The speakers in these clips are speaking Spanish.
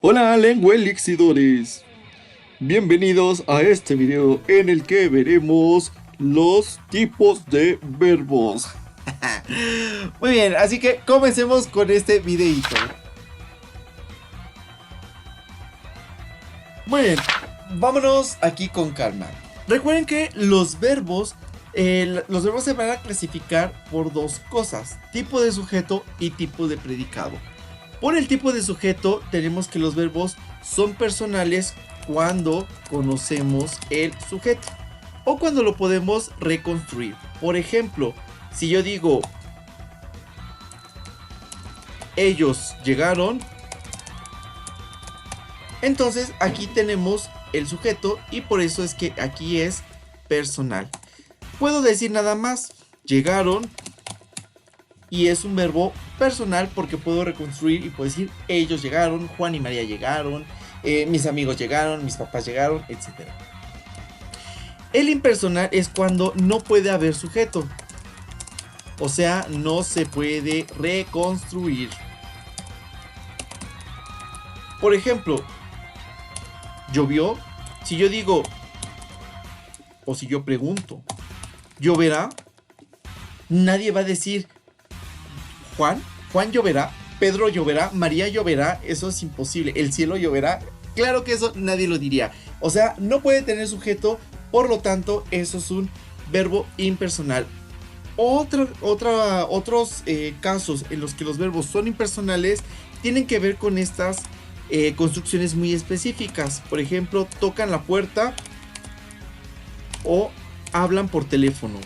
Hola lengua elixidores, bienvenidos a este video en el que veremos los tipos de verbos. Muy bien, así que comencemos con este videito. Muy bien, vámonos aquí con calma. Recuerden que los verbos se van a clasificar por dos cosas: tipo de sujeto y tipo de predicado. Por el tipo de sujeto tenemos que los verbos son personales cuando conocemos el sujeto o cuando lo podemos reconstruir. Por ejemplo, si yo digo ellos llegaron, entonces aquí tenemos el sujeto y por eso es que aquí es personal. Puedo decir nada más llegaron y es un verbo personal porque puedo reconstruir y puedo decir ellos llegaron, Juan y María llegaron, mis amigos llegaron, mis papás llegaron, etc. El impersonal es cuando no puede haber sujeto, o sea, no se puede reconstruir. Por ejemplo, llovió. Si yo digo, o si yo pregunto, ¿lloverá? Nadie va a decir Juan lloverá, Pedro lloverá, María lloverá. Eso es imposible. El cielo lloverá. Claro que eso nadie lo diría. O sea, no puede tener sujeto. Por lo tanto, eso es un verbo impersonal. Otros casos en los que los verbos son impersonales tienen que ver con estas construcciones muy específicas. Por ejemplo, tocan la puerta o hablan por teléfono.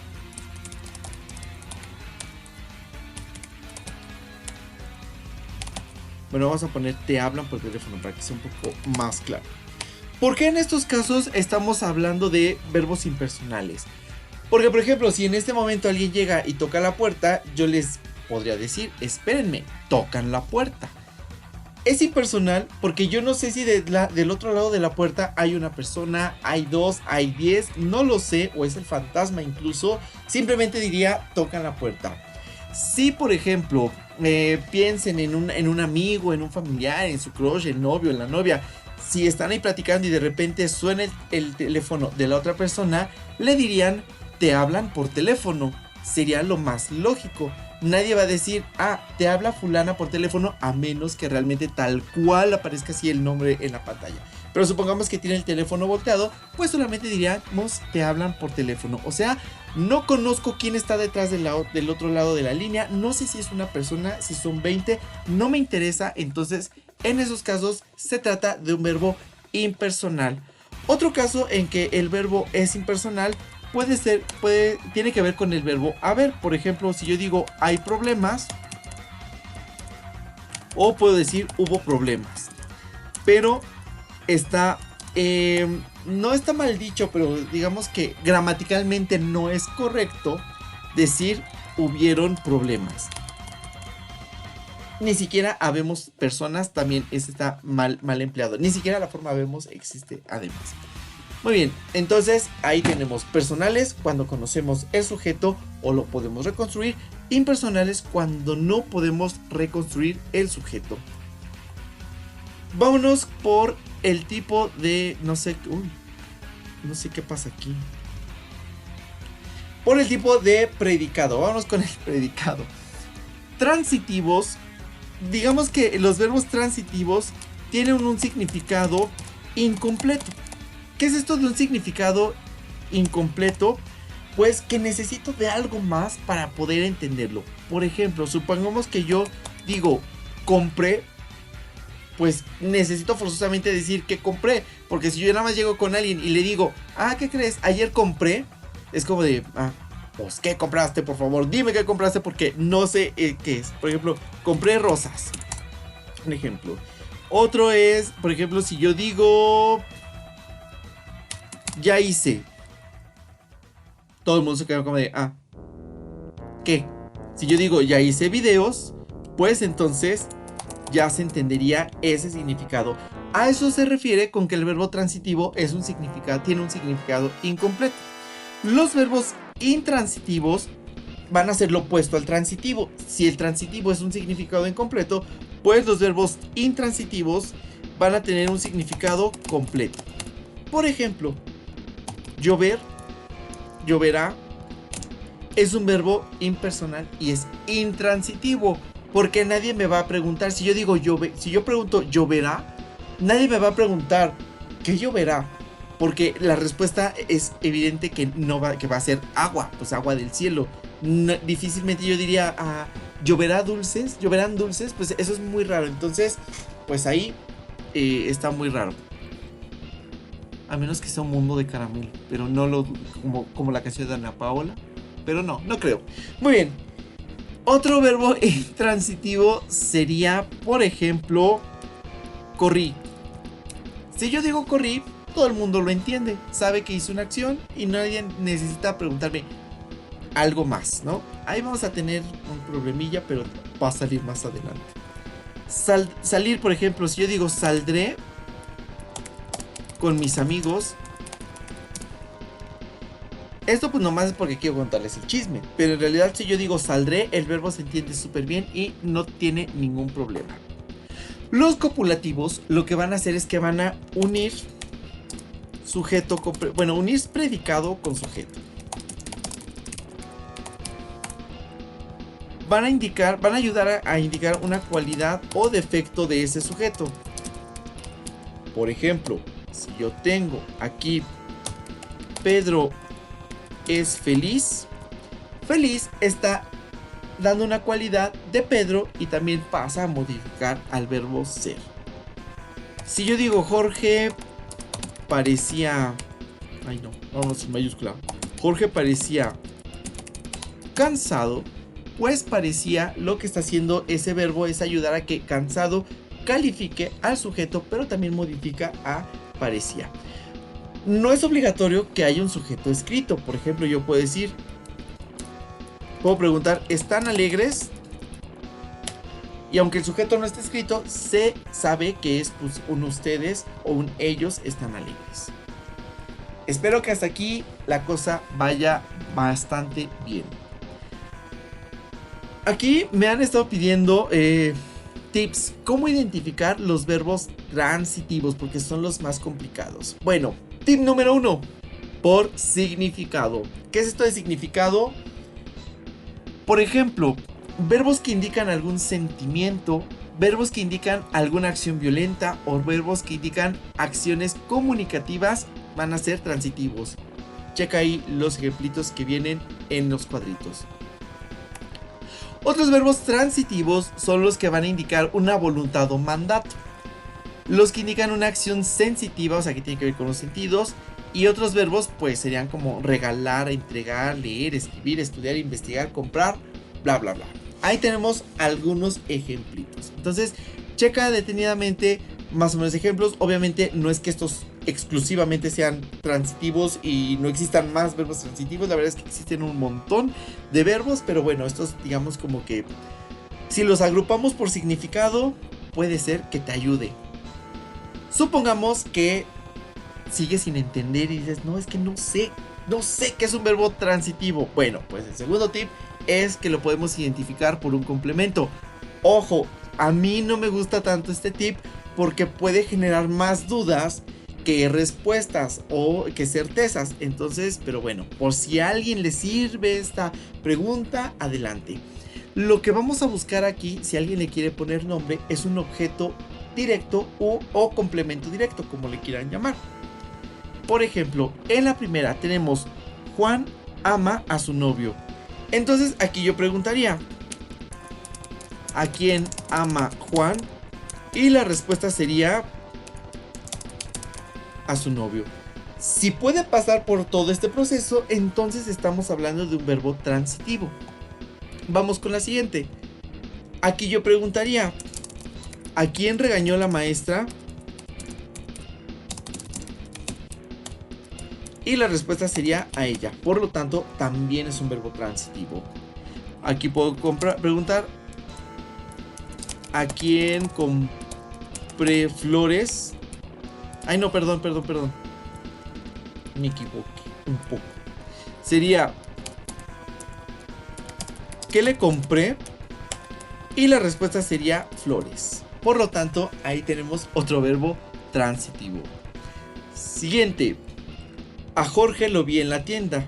Bueno, vamos a poner te hablan por teléfono para que sea un poco más claro. ¿Por qué en estos casos estamos hablando de verbos impersonales? Porque, por ejemplo, si en este momento alguien llega y toca la puerta, yo les podría decir, espérenme, tocan la puerta. Es impersonal porque yo no sé si del otro lado de la puerta hay una persona, hay dos, hay 10, no lo sé, o es el fantasma incluso. Simplemente diría, tocan la puerta. Si, por ejemplo, piensen en un amigo, en un familiar, en su crush, el novio, en la novia. Si están ahí platicando y de repente suena el teléfono de la otra persona, le dirían, te hablan por teléfono. Sería lo más lógico. Nadie va a decir, te habla fulana por teléfono, a menos que realmente tal cual aparezca así el nombre en la pantalla. Pero supongamos que tiene el teléfono volteado, pues solamente diríamos, te hablan por teléfono. O sea, no conozco quién está detrás del otro lado de la línea. No sé si es una persona, si son 20, no me interesa. Entonces, en esos casos se trata de un verbo impersonal. Otro caso en que el verbo es impersonal tiene que ver con el verbo haber. Por ejemplo, si yo digo hay problemas, o puedo decir hubo problemas. Pero está no está mal dicho, pero digamos que gramaticalmente no es correcto decir hubieron problemas. Ni siquiera habemos personas, también está mal empleado. Ni siquiera la forma habemos existe además. Muy bien, entonces ahí tenemos personales cuando conocemos el sujeto o lo podemos reconstruir, impersonales cuando no podemos reconstruir el sujeto. Vámonos por el tipo de, no sé qué pasa aquí. Por el tipo de predicado, vámonos con el predicado. Transitivos, digamos que los verbos transitivos tienen un significado incompleto. ¿Qué es esto de un significado incompleto? Pues que necesito de algo más para poder entenderlo. Por ejemplo, supongamos que yo digo compré, pues necesito forzosamente decir que compré. Porque si yo nada más llego con alguien y le digo, ¿qué crees? Ayer compré. Es como de, pues ¿qué compraste? Por favor, dime qué compraste porque no sé qué es. Por ejemplo, compré rosas. Un ejemplo. Otro es, por ejemplo, si yo digo ya hice. Todo el mundo se queda como de, ¿qué? Si yo digo ya hice videos, pues entonces ya se entendería ese significado. A eso se refiere con que el verbo transitivo tiene un significado incompleto. Los verbos intransitivos van a ser lo opuesto al transitivo. Si el transitivo es un significado incompleto, pues los verbos intransitivos van a tener un significado completo. Por ejemplo, llover, lloverá, es un verbo impersonal y es intransitivo. Porque nadie me va a preguntar, si yo digo si yo pregunto lloverá, nadie me va a preguntar ¿qué lloverá? Porque la respuesta es evidente que que va a ser agua, pues agua del cielo. No, difícilmente yo diría lloverán dulces, pues eso es muy raro. Entonces, pues ahí está muy raro. A menos que sea un mundo de caramelo, pero no lo como la canción de Ana Paola. Pero no creo. Muy bien. Otro verbo intransitivo sería, por ejemplo, corrí. Si yo digo corrí, todo el mundo lo entiende. Sabe que hice una acción y nadie necesita preguntarme algo más, ¿no? Ahí vamos a tener un problemilla, pero va a salir más adelante. Salir, por ejemplo, si yo digo saldré con mis amigos. Esto pues nomás es porque quiero contarles el chisme. Pero en realidad si yo digo saldré, el verbo se entiende súper bien y no tiene ningún problema. Los copulativos lo que van a hacer es que van a unir sujeto con... unir predicado con sujeto. Van a ayudar a indicar una cualidad o defecto de ese sujeto. Por ejemplo, si yo tengo aquí Pedro es feliz. Feliz está dando una cualidad de Pedro y también pasa a modificar al verbo ser. Si yo digo Jorge parecía... Ay no, vamos en mayúscula. Jorge parecía cansado. Pues parecía, lo que está haciendo ese verbo es ayudar a que cansado califique al sujeto, pero también modifica a parecía. No es obligatorio que haya un sujeto escrito. Por ejemplo, yo puedo decir, puedo preguntar, ¿están alegres? Y aunque el sujeto no esté escrito, se sabe que es pues, un ustedes o un ellos están alegres. Espero que hasta aquí la cosa vaya bastante bien. Aquí me han estado pidiendo tips, cómo identificar los verbos transitivos, porque son los más complicados. Bueno, tip número 1, por significado. ¿Qué es esto de significado? Por ejemplo, verbos que indican algún sentimiento, verbos que indican alguna acción violenta o verbos que indican acciones comunicativas van a ser transitivos. Checa ahí los ejemplitos que vienen en los cuadritos. Otros verbos transitivos son los que van a indicar una voluntad o mandato. Los que indican una acción sensitiva, o sea que tiene que ver con los sentidos. Y otros verbos pues serían como regalar, entregar, leer, escribir, estudiar, investigar, comprar, bla bla bla. Ahí tenemos algunos ejemplitos. Entonces checa detenidamente más o menos ejemplos. Obviamente no es que estos exclusivamente sean transitivos y no existan más verbos transitivos. La verdad es que existen un montón de verbos, pero bueno, estos digamos como que si los agrupamos por significado puede ser que te ayude. Supongamos que sigues sin entender y dices, no, es que no sé qué es un verbo transitivo. Bueno, pues el segundo tip es que lo podemos identificar por un complemento. Ojo, a mí no me gusta tanto este tip porque puede generar más dudas que respuestas o que certezas. Entonces, pero bueno, por si a alguien le sirve esta pregunta, adelante. Lo que vamos a buscar aquí, si alguien le quiere poner nombre, es un objeto directo o complemento directo, como le quieran llamar. Por ejemplo, en la primera tenemos Juan ama a su novio. Entonces aquí yo preguntaría, ¿a quién ama Juan? Y la respuesta sería a su novio. Si puede pasar por todo este proceso, entonces estamos hablando de un verbo transitivo. Vamos con la siguiente. Aquí yo preguntaría, ¿a quién regañó la maestra? Y la respuesta sería a ella. Por lo tanto, también es un verbo transitivo. Aquí puedo preguntar, ¿a quién compré flores? Ay, no, perdón. Me equivoqué un poco. Sería, ¿qué le compré? Y la respuesta sería flores. Por lo tanto, ahí tenemos otro verbo transitivo. Siguiente. A Jorge lo vi en la tienda.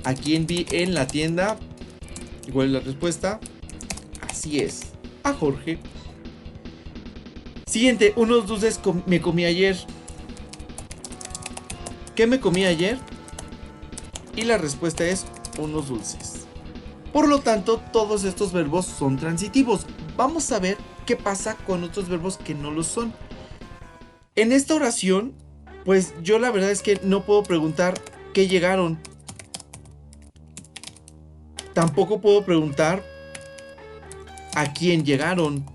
¿A quién vi en la tienda? ¿Cuál es la respuesta? Así es, a Jorge. Siguiente, unos dulces me comí ayer. ¿Qué me comí ayer? Y la respuesta es unos dulces. Por lo tanto, todos estos verbos son transitivos. Vamos a ver qué pasa con otros verbos que no lo son. En esta oración, pues yo la verdad es que no puedo preguntar qué llegaron. Tampoco puedo preguntar a quién llegaron.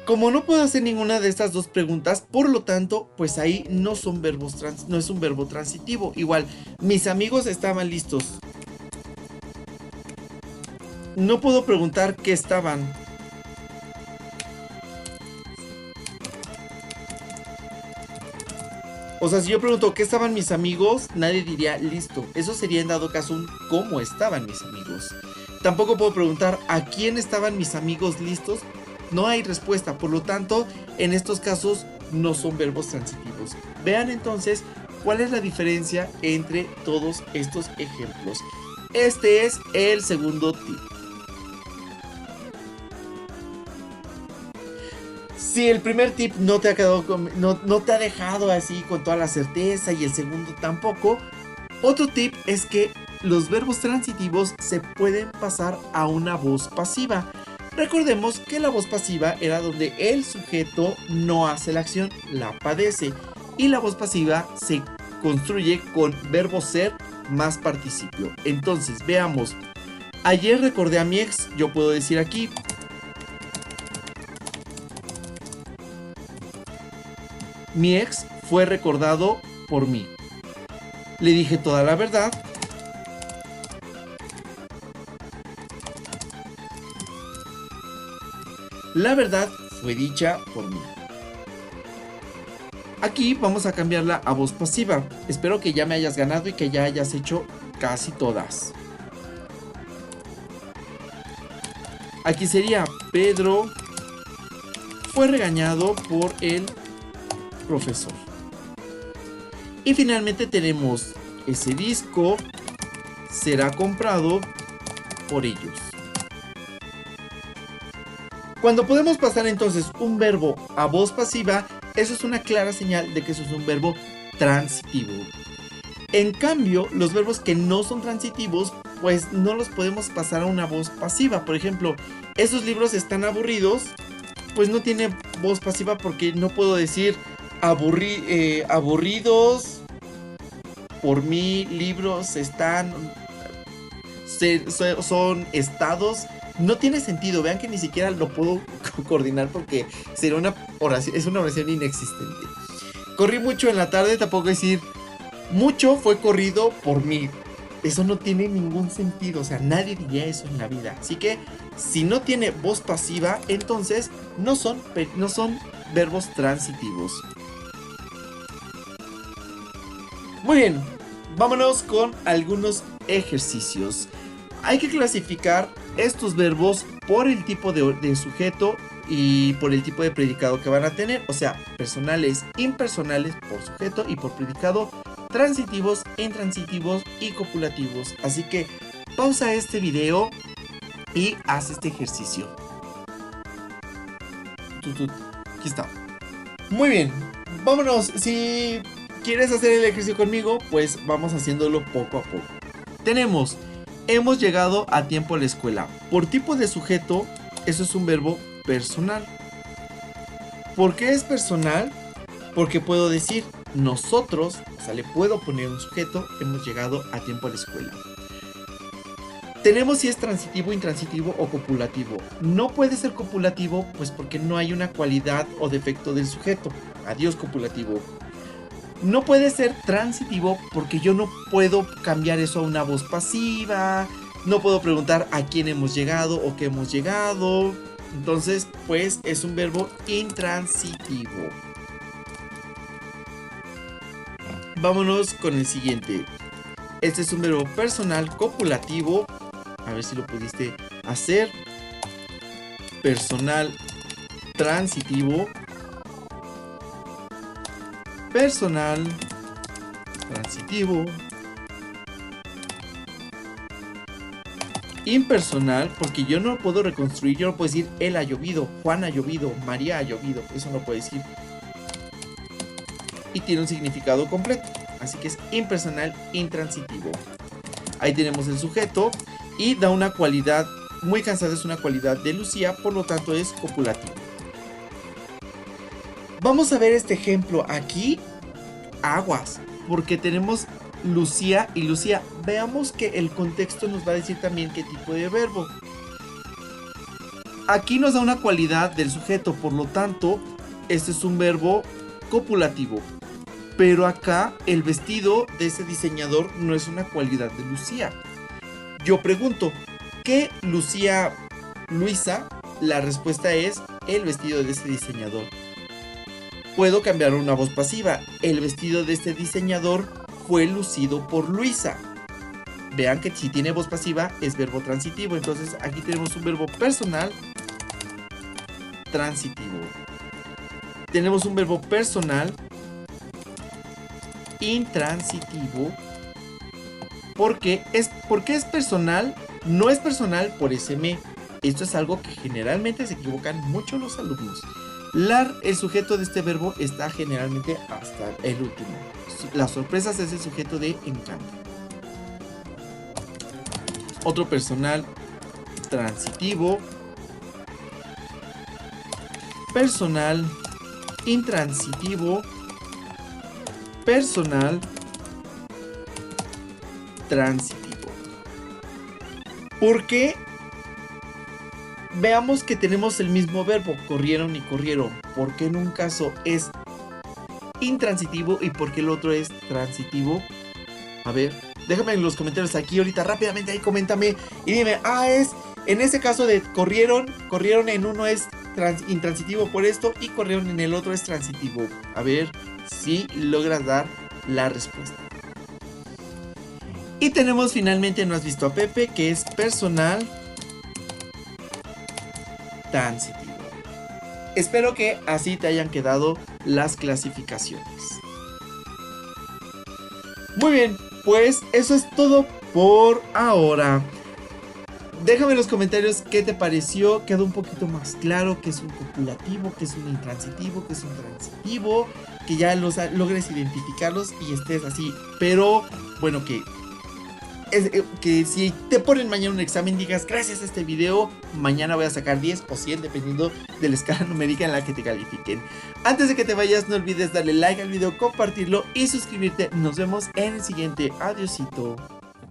Como no puedo hacer ninguna de estas dos preguntas, por lo tanto, pues ahí no son verbos no es un verbo transitivo. Igual, mis amigos estaban listos. No puedo preguntar qué estaban. O sea, si yo pregunto qué estaban mis amigos, nadie diría listo. Eso sería en dado caso un cómo estaban mis amigos. Tampoco puedo preguntar a quién estaban mis amigos listos. No hay respuesta, por lo tanto, en estos casos no son verbos transitivos. Vean entonces cuál es la diferencia entre todos estos ejemplos. Este es el segundo tip. Si el primer tip no te ha quedado no te ha dejado así con toda la certeza y el segundo tampoco, otro tip es que los verbos transitivos se pueden pasar a una voz pasiva. Recordemos que la voz pasiva era donde el sujeto no hace la acción, la padece. Y la voz pasiva se construye con verbo ser más participio. Entonces, veamos. Ayer recordé a mi ex, yo puedo decir aquí. Mi ex fue recordado por mí. Le dije toda la verdad. La verdad fue dicha por mí. Aquí vamos a cambiarla a voz pasiva. Espero que ya me hayas ganado y que ya hayas hecho casi todas. Aquí sería Pedro fue regañado por el profesor. Y finalmente tenemos ese disco será comprado por ellos. Cuando podemos pasar entonces un verbo a voz pasiva, eso es una clara señal de que eso es un verbo transitivo. En cambio, los verbos que no son transitivos, pues no los podemos pasar a una voz pasiva. Por ejemplo, esos libros están aburridos, pues no tiene voz pasiva porque no puedo decir aburridos por mí, libros están, son estados. No tiene sentido, vean que ni siquiera lo puedo coordinar porque sería una oración, es una oración inexistente. Corrí mucho en la tarde, tampoco decir mucho fue corrido por mí. Eso no tiene ningún sentido, o sea, nadie diría eso en la vida. Así que si no tiene voz pasiva, entonces no son verbos transitivos. Muy bien, vámonos con algunos ejercicios. Hay que clasificar estos verbos por el tipo de sujeto y por el tipo de predicado que van a tener. O sea, personales, impersonales por sujeto y por predicado, transitivos, intransitivos y copulativos. Así que pausa este video y haz este ejercicio. Aquí está. Muy bien, vámonos. Si quieres hacer el ejercicio conmigo, pues vamos haciéndolo poco a poco. Tenemos... hemos llegado a tiempo a la escuela. Por tipo de sujeto, eso es un verbo personal. ¿Por qué es personal? Porque puedo decir nosotros, o sea, le puedo poner un sujeto, hemos llegado a tiempo a la escuela. Tenemos si es transitivo, intransitivo o copulativo. No puede ser copulativo, pues porque no hay una cualidad o defecto del sujeto. Adiós copulativo. No puede ser transitivo porque yo no puedo cambiar eso a una voz pasiva. No puedo preguntar a quién hemos llegado o qué hemos llegado. Entonces, pues es un verbo intransitivo. Vámonos con el siguiente. Este es un verbo personal copulativo. A ver si lo pudiste hacer. personal transitivo, personal transitivo, impersonal, porque yo no puedo reconstruir, yo no puedo decir él ha llovido, Juan ha llovido, María ha llovido, eso no puedo decir. Y tiene un significado completo, así que es impersonal intransitivo. Ahí tenemos el sujeto y da una cualidad, muy cansada es una cualidad de Lucía, por lo tanto es copulativo. Vamos a ver este ejemplo aquí, aguas, porque tenemos Lucía y Lucía. Veamos que el contexto nos va a decir también qué tipo de verbo. Aquí nos da una cualidad del sujeto, por lo tanto, este es un verbo copulativo. Pero acá el vestido de ese diseñador no es una cualidad de Lucía. Yo pregunto, ¿qué lucía Luisa? La respuesta es el vestido de ese diseñador. Puedo cambiar una voz pasiva. El vestido de este diseñador fue lucido por Luisa. Vean que si tiene voz pasiva es verbo transitivo. Entonces aquí tenemos un verbo personal transitivo. Tenemos un verbo personal intransitivo. ¿Por qué es personal? No es personal por ese me. Esto es algo que generalmente se equivocan mucho los alumnos. El sujeto de este verbo está generalmente hasta el último. Las sorpresas es el sujeto de encanto. Otro personal transitivo. Personal intransitivo. Personal transitivo. ¿Por qué? Veamos que tenemos el mismo verbo, corrieron y corrieron. ¿Por qué en un caso es intransitivo y por qué el otro es transitivo? A ver, déjame en los comentarios aquí ahorita rápidamente, ahí coméntame y dime, en ese caso de corrieron en uno es intransitivo por esto y corrieron en el otro es transitivo. A ver si logras dar la respuesta. Y tenemos finalmente, no has visto a Pepe, que es personal transitivo. Espero que así te hayan quedado las clasificaciones. Muy bien, pues eso es todo por ahora. Déjame en los comentarios qué te pareció. Quedó un poquito más claro qué es un copulativo, qué es un intransitivo, qué es un transitivo, que ya logres identificarlos y estés así. Pero bueno, que si te ponen mañana un examen digas, gracias a este video mañana voy a sacar 10 o 100 dependiendo de la escala numérica en la que te califiquen. Antes de que te vayas no olvides darle like al video, compartirlo y suscribirte. Nos vemos en el siguiente. Adiósito.